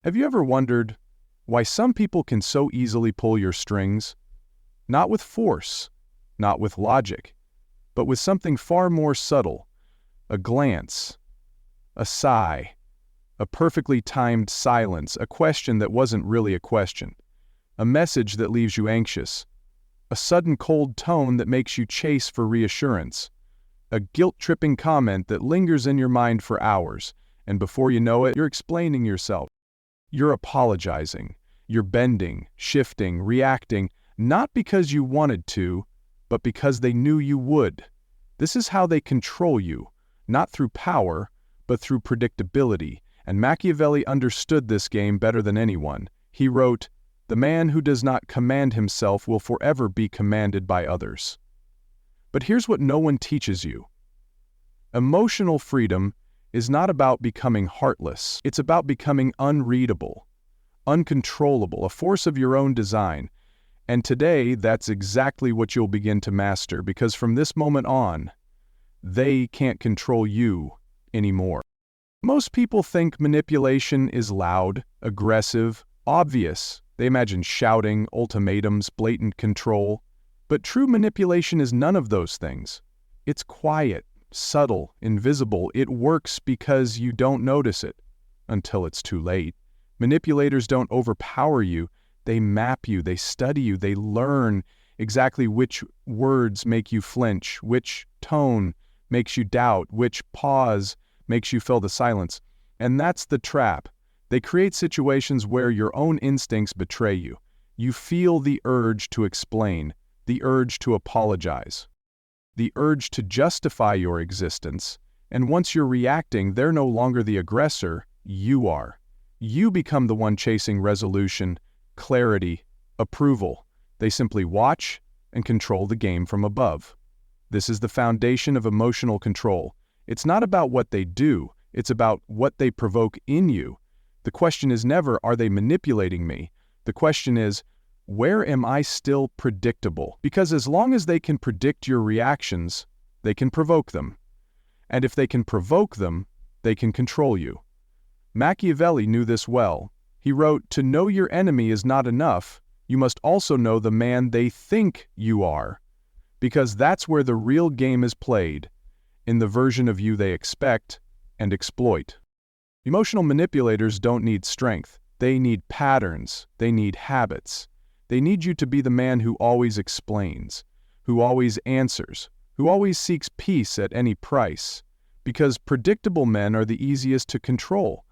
Have you ever wondered why some people can so easily pull your strings? Not with force, not with logic, but with something far more subtle: a glance, a sigh, a perfectly timed silence, a question that wasn't really a question, a message that leaves you anxious, a sudden cold tone that makes you chase for reassurance, a guilt-tripping comment that lingers in your mind for hours, and before you know it, you're explaining yourself. You're apologizing, you're bending, shifting, reacting, not because you wanted to, but because they knew you would. This is how they control you, not through power, but through predictability, and Machiavelli understood this game better than anyone. He wrote, "The man who does not command himself will forever be commanded by others." But here's what no one teaches you. Emotional freedom is not about becoming heartless. It's about becoming unreadable, uncontrollable, a force of your own design. And today, that's exactly what you'll begin to master, because from this moment on, they can't control you anymore. Most people think manipulation is loud, aggressive, obvious. They imagine shouting, ultimatums, blatant control. But true manipulation is none of those things. It's quiet, subtle, invisible. It works because you don't notice it until it's too late. Manipulators don't overpower you. They map you, they study you, they learn exactly which words make you flinch, which tone makes you doubt, which pause makes you fill the silence. And that's the trap. They create situations where your own instincts betray you. You feel the urge to explain, the urge to apologize, the urge to justify your existence, and once you're reacting, they're no longer the aggressor, you are. You become the one chasing resolution, clarity, approval. They simply watch and control the game from above. This is the foundation of emotional control. It's not about what they do, it's about what they provoke in you. The question is never, are they manipulating me? The question is, where am I still predictable? Because as long as they can predict your reactions, they can provoke them. And if they can provoke them, they can control you. Machiavelli knew this well. He wrote, "To know your enemy is not enough. You must also know the man they think you are. Because that's where the real game is played, in the version of you they expect and exploit." Emotional manipulators don't need strength. They need patterns. They need habits. They need you to be the man who always explains, who always answers, who always seeks peace at any price. Because predictable men are the easiest to control.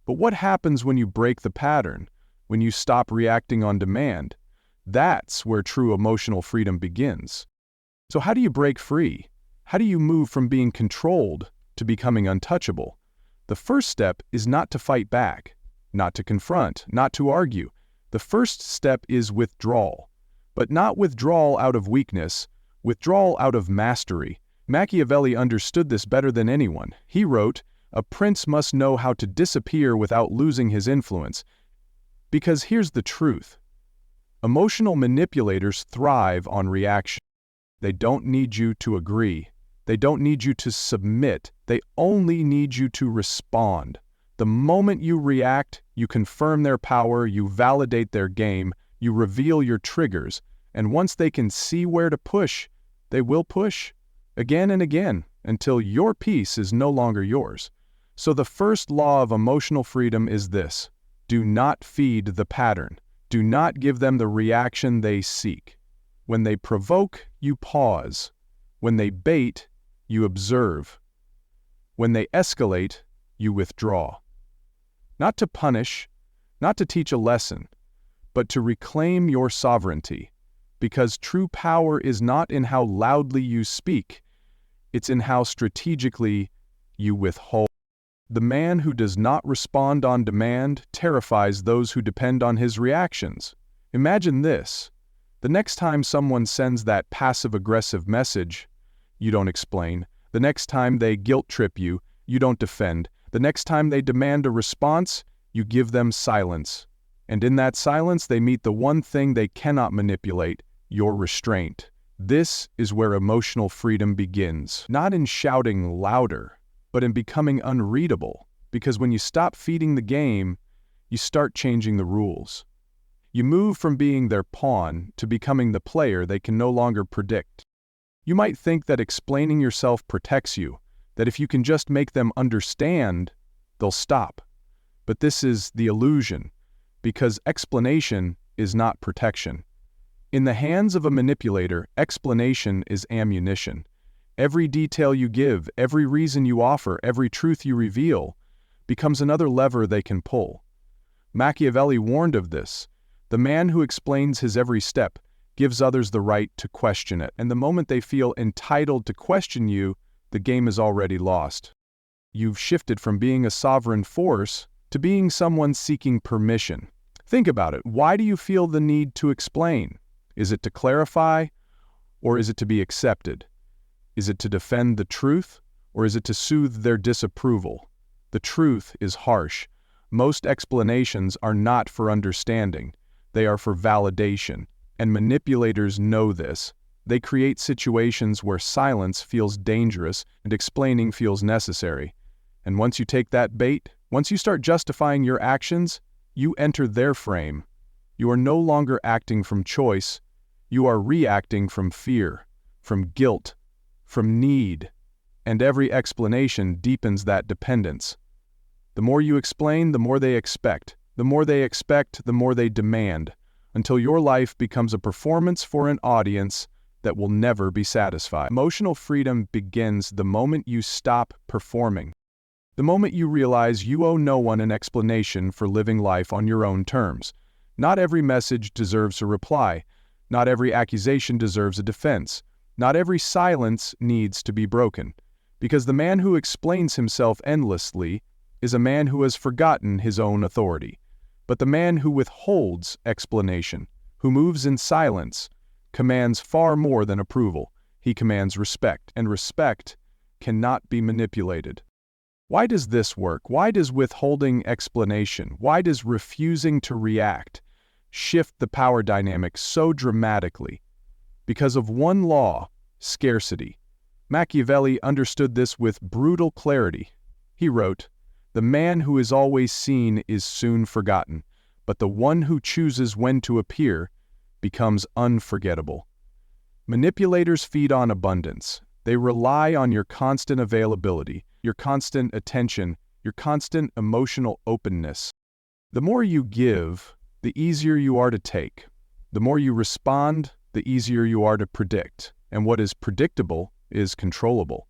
But what happens when you break the pattern, when you stop reacting on demand? That's where true emotional freedom begins. So how do you break free? How do you move from being controlled to becoming untouchable? The first step is not to fight back, not to confront, not to argue. The first step is withdrawal. But not withdrawal out of weakness, withdrawal out of mastery. Machiavelli understood this better than anyone. He wrote, "A prince must know how to disappear without losing his influence." Because here's the truth. Emotional manipulators thrive on reaction. They don't need you to agree. They don't need you to submit. They only need you to respond. The moment you react, you confirm their power, you validate their game, you reveal your triggers, and once they can see where to push, they will push again and again until your peace is no longer yours. So the first law of emotional freedom is this: do not feed the pattern. Do not give them the reaction they seek. When they provoke, you pause. When they bait, you observe. When they escalate, you withdraw. Not to punish, not to teach a lesson, but to reclaim your sovereignty. Because true power is not in how loudly you speak, it's in how strategically you withhold. The man who does not respond on demand terrifies those who depend on his reactions. Imagine this. The next time someone sends that passive-aggressive message, you don't explain. The next time they guilt-trip you, you don't defend. The next time they demand a response, you give them silence. And in that silence, they meet the one thing they cannot manipulate: your restraint. This is where emotional freedom begins. Not in shouting louder, but in becoming unreadable. Because when you stop feeding the game, you start changing the rules. You move from being their pawn to becoming the player they can no longer predict. You might think that explaining yourself protects you, that if you can just make them understand, they'll stop. But this is the illusion, because explanation is not protection. In the hands of a manipulator, explanation is ammunition. Every detail you give, every reason you offer, every truth you reveal, becomes another lever they can pull. Machiavelli warned of this. The man who explains his every step gives others the right to question it, and the moment they feel entitled to question you, the game is already lost. You've shifted from being a sovereign force to being someone seeking permission. Think about it. Why do you feel the need to explain? Is it to clarify, or is it to be accepted? Is it to defend the truth, or is it to soothe their disapproval? The truth is harsh. Most explanations are not for understanding. They are for validation, and manipulators know this. They create situations where silence feels dangerous and explaining feels necessary. And once you take that bait, once you start justifying your actions, you enter their frame. You are no longer acting from choice. You are reacting from fear, from guilt, from need, and every explanation deepens that dependence. The more you explain, the more they expect. The more they expect, the more they demand, until your life becomes a performance for an audience that will never be satisfied. Emotional freedom begins the moment you stop performing. The moment you realize you owe no one an explanation for living life on your own terms. Not every message deserves a reply. Not every accusation deserves a defense. Not every silence needs to be broken. Because the man who explains himself endlessly is a man who has forgotten his own authority. But the man who withholds explanation, who moves in silence, commands far more than approval. He commands respect, and respect cannot be manipulated. Why does this work? Why does withholding explanation, why does refusing to react shift the power dynamic so dramatically? Because of one law, scarcity. Machiavelli understood this with brutal clarity. He wrote, "The man who is always seen is soon forgotten, but the one who chooses when to appear becomes unforgettable." Manipulators feed on abundance. They rely on your constant availability, your constant attention, your constant emotional openness. The more you give, the easier you are to take. The more you respond, the easier you are to predict. And what is predictable is controllable.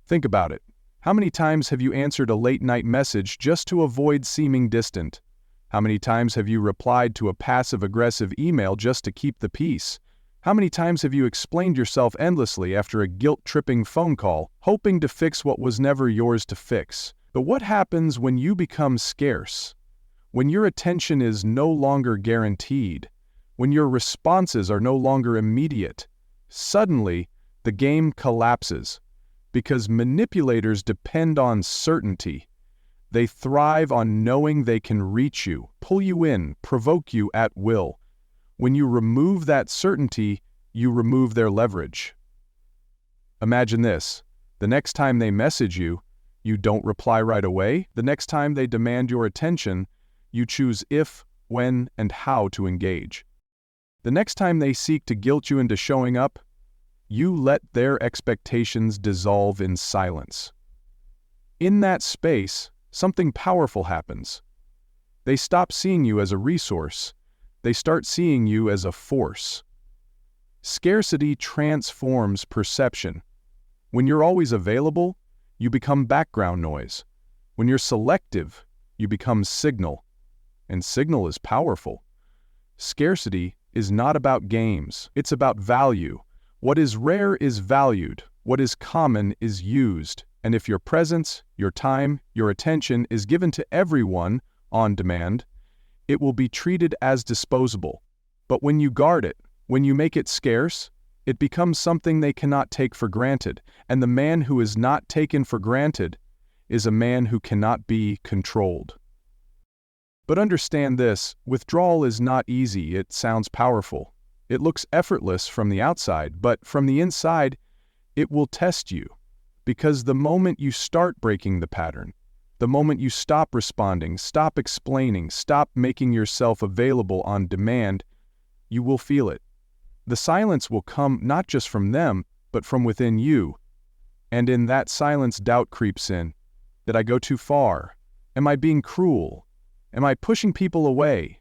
Think about it. How many times have you answered a late-night message just to avoid seeming distant? How many times have you replied to a passive-aggressive email just to keep the peace? How many times have you explained yourself endlessly after a guilt-tripping phone call, hoping to fix what was never yours to fix? But what happens when you become scarce? When your attention is no longer guaranteed? When your responses are no longer immediate? Suddenly, the game collapses. Because manipulators depend on certainty. They thrive on knowing they can reach you, pull you in, provoke you at will. When you remove that certainty, you remove their leverage. Imagine this. The next time they message you, you don't reply right away. The next time they demand your attention, you choose if, when, and how to engage. The next time they seek to guilt you into showing up, you let their expectations dissolve in silence. In that space, something powerful happens. They stop seeing you as a resource. They start seeing you as a force. Scarcity transforms perception. When you're always available, you become background noise. When you're selective, you become signal. And signal is powerful. Scarcity is not about games. It's about value. What is rare is valued. What is common is used. And if your presence, your time, your attention is given to everyone on demand, it will be treated as disposable. But when you guard it, when you make it scarce, it becomes something they cannot take for granted. And the man who is not taken for granted is a man who cannot be controlled. But understand this, withdrawal is not easy. It sounds powerful. It looks effortless from the outside, but from the inside, it will test you. Because the moment you start breaking the pattern, The moment you stop responding, stop explaining, stop making yourself available on demand, you will feel it. The silence will come not just from them, but from within you. And in that silence, doubt creeps in. Did I go too far? Am I being cruel? Am I pushing people away?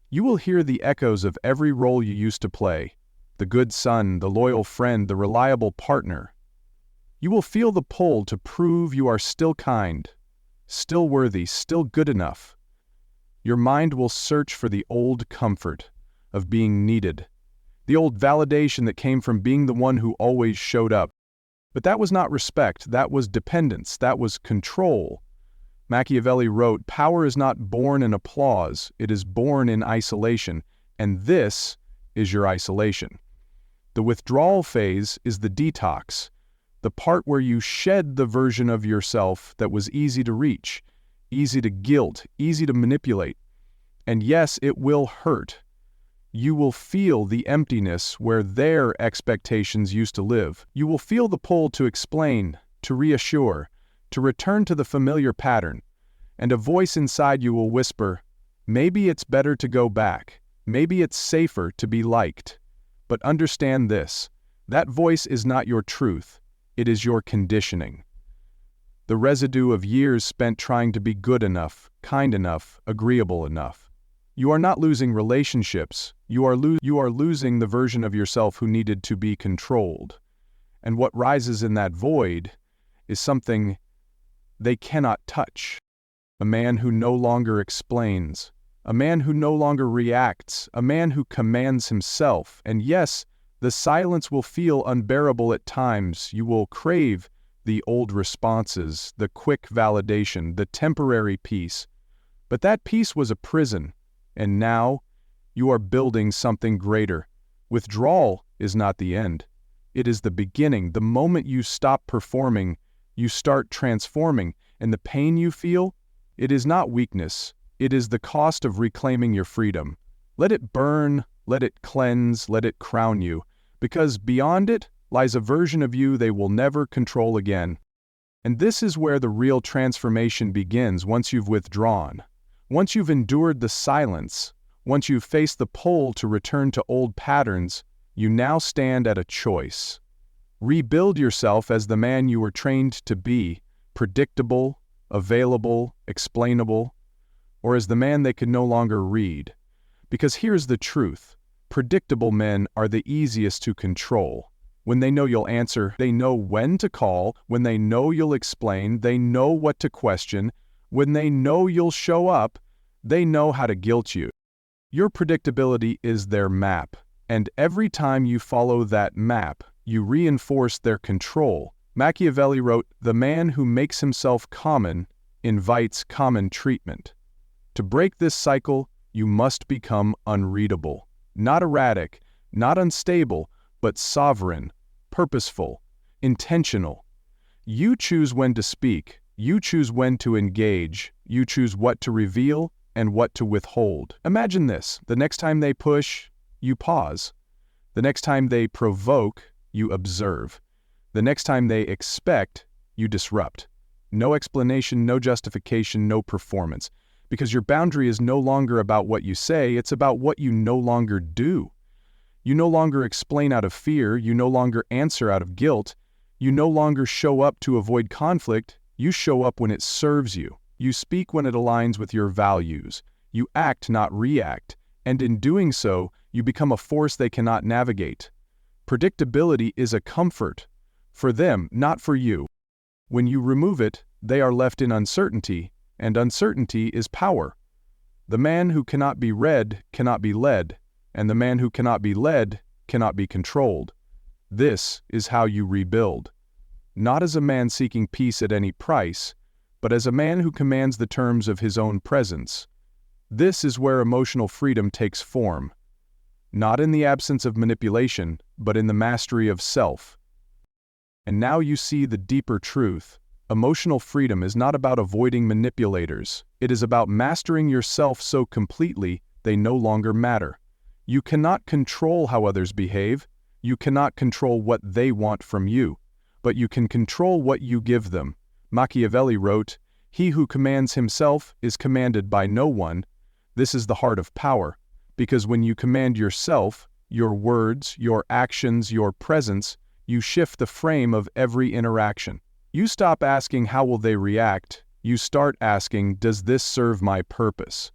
You will hear the echoes of every role you used to play. The good son, the loyal friend, the reliable partner. You will feel the pull to prove you are still kind, still worthy, still good enough. Your mind will search for the old comfort of being needed, the old validation that came from being the one who always showed up. But that was not respect, that was dependence, that was control. Machiavelli wrote, "Power is not born in applause, it is born in isolation, and this is your isolation." The withdrawal phase is the detox, the part where you shed the version of yourself that was easy to reach, easy to guilt, easy to manipulate. And yes, it will hurt. You will feel the emptiness where their expectations used to live. You will feel the pull to explain, to reassure, to return to the familiar pattern. And a voice inside you will whisper, maybe it's better to go back. Maybe it's safer to be liked. But understand this, that voice is not your truth. It is your conditioning. The residue of years spent trying to be good enough, kind enough, agreeable enough. You are not losing relationships, you are losing the version of yourself who needed to be controlled. And what rises in that void is something they cannot touch. A man who no longer explains, a man who no longer reacts, a man who commands himself. And yes, the silence will feel unbearable at times. You will crave the old responses, the quick validation, the temporary peace. But that peace was a prison, and now you are building something greater. Withdrawal is not the end. It is the beginning. The moment you stop performing, you start transforming, and the pain you feel, it is not weakness. It is the cost of reclaiming your freedom. Let it burn, let it cleanse, let it crown you, because beyond it lies a version of you they will never control again. And this is where the real transformation begins once you've withdrawn. Once you've endured the silence, once you've faced the pull to return to old patterns, you now stand at a choice. Rebuild yourself as the man you were trained to be, predictable, available, explainable, or as the man they could no longer read. Because here's the truth. Predictable men are the easiest to control. When they know you'll answer, they know when to call. When they know you'll explain, they know what to question. When they know you'll show up, they know how to guilt you. Your predictability is their map, and every time you follow that map, you reinforce their control. Machiavelli wrote, "The man who makes himself common invites common treatment." To break this cycle, you must become unreadable. Not erratic, not unstable, but sovereign, purposeful, intentional. You choose when to speak, you choose when to engage, you choose what to reveal and what to withhold. Imagine this, the next time they push, you pause. The next time they provoke, you observe. The next time they expect, you disrupt. No explanation, no justification, no performance. Because your boundary is no longer about what you say, it's about what you no longer do. You no longer explain out of fear, you no longer answer out of guilt, you no longer show up to avoid conflict, you show up when it serves you. You speak when it aligns with your values. You act, not react, and in doing so, you become a force they cannot navigate. Predictability is a comfort, for them, not for you. When you remove it, they are left in uncertainty, and uncertainty is power. The man who cannot be read cannot be led, and the man who cannot be led cannot be controlled. This is how you rebuild. Not as a man seeking peace at any price, but as a man who commands the terms of his own presence. This is where emotional freedom takes form. Not in the absence of manipulation, but in the mastery of self. And now you see the deeper truth. Emotional freedom is not about avoiding manipulators. It is about mastering yourself so completely they no longer matter. You cannot control how others behave. You cannot control what they want from you. But you can control what you give them. Machiavelli wrote, He who commands himself is commanded by no one. This is the heart of power, because when you command yourself, your words, your actions, your presence, you shift the frame of every interaction. You stop asking how will they react, you start asking, does this serve my purpose?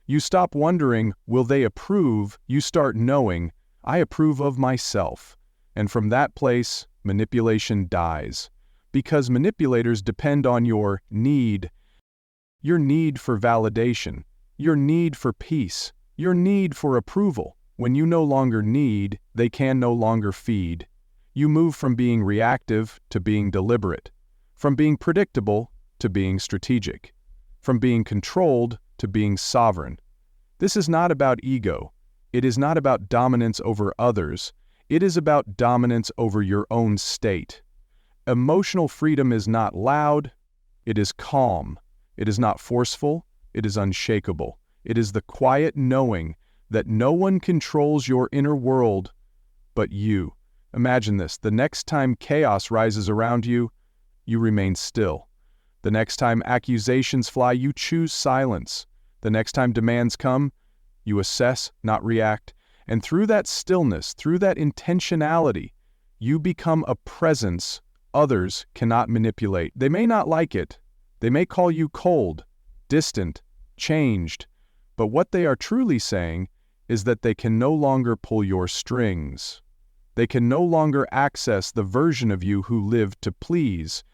You stop wondering, will they approve, you start knowing, I approve of myself. And from that place, manipulation dies. Because manipulators depend on your need for validation, your need for peace, your need for approval. When you no longer need, they can no longer feed. You move from being reactive to being deliberate, from being predictable to being strategic, from being controlled to being sovereign. This is not about ego. It is not about dominance over others. It is about dominance over your own state. Emotional freedom is not loud. It is calm. It is not forceful. It is unshakable. It is the quiet knowing that no one controls your inner world but you. Imagine this. The next time chaos rises around you, you remain still. The next time accusations fly, you choose silence. The next time demands come, you assess, not react. And through that stillness, through that intentionality, you become a presence others cannot manipulate. They may not like it. They may call you cold, distant, changed. But what they are truly saying is that they can no longer pull your strings. They can no longer access the version of you who lived to please.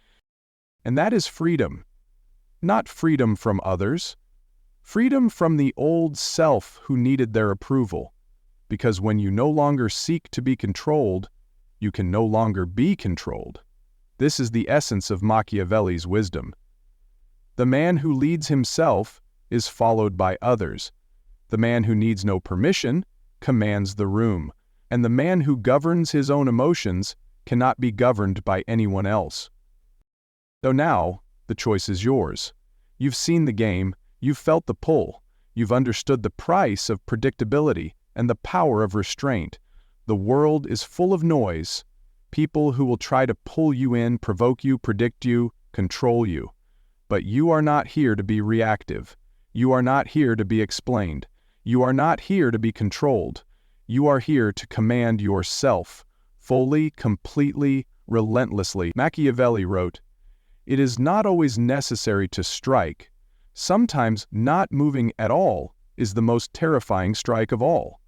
And that is freedom. Not freedom from others. Freedom from the old self who needed their approval. Because when you no longer seek to be controlled, you can no longer be controlled. This is the essence of Machiavelli's wisdom. The man who leads himself is followed by others. The man who needs no permission commands the room. And the man who governs his own emotions cannot be governed by anyone else. So now, the choice is yours. You've seen the game, you've felt the pull, you've understood the price of predictability and the power of restraint. The world is full of noise, people who will try to pull you in, provoke you, predict you, control you. But you are not here to be reactive. You are not here to be explained. You are not here to be controlled. You are here to command yourself, fully, completely, relentlessly. Machiavelli wrote, "It is not always necessary to strike. Sometimes not moving at all is the most terrifying strike of all."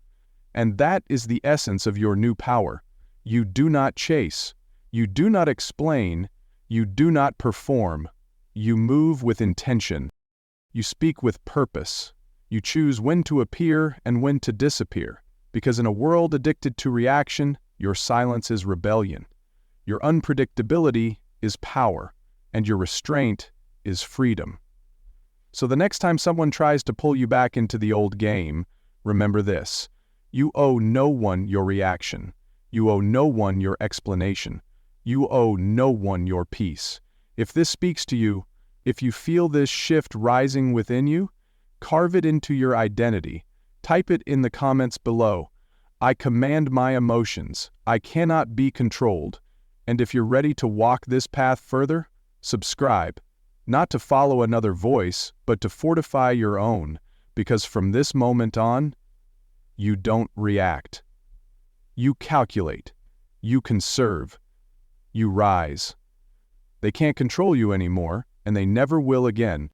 And that is the essence of your new power. You do not chase. You do not explain. You do not perform. You move with intention. You speak with purpose. You choose when to appear and when to disappear. Because in a world addicted to reaction, your silence is rebellion. Your unpredictability is power, and your restraint is freedom. So the next time someone tries to pull you back into the old game, remember this. You owe no one your reaction. You owe no one your explanation. You owe no one your peace. If this speaks to you, if you feel this shift rising within you, carve it into your identity. Type it in the comments below. I command my emotions. I cannot be controlled. And if you're ready to walk this path further, subscribe. Not to follow another voice, but to fortify your own. Because from this moment on, you don't react. You calculate. You conserve. You rise. They can't control you anymore, and they never will again.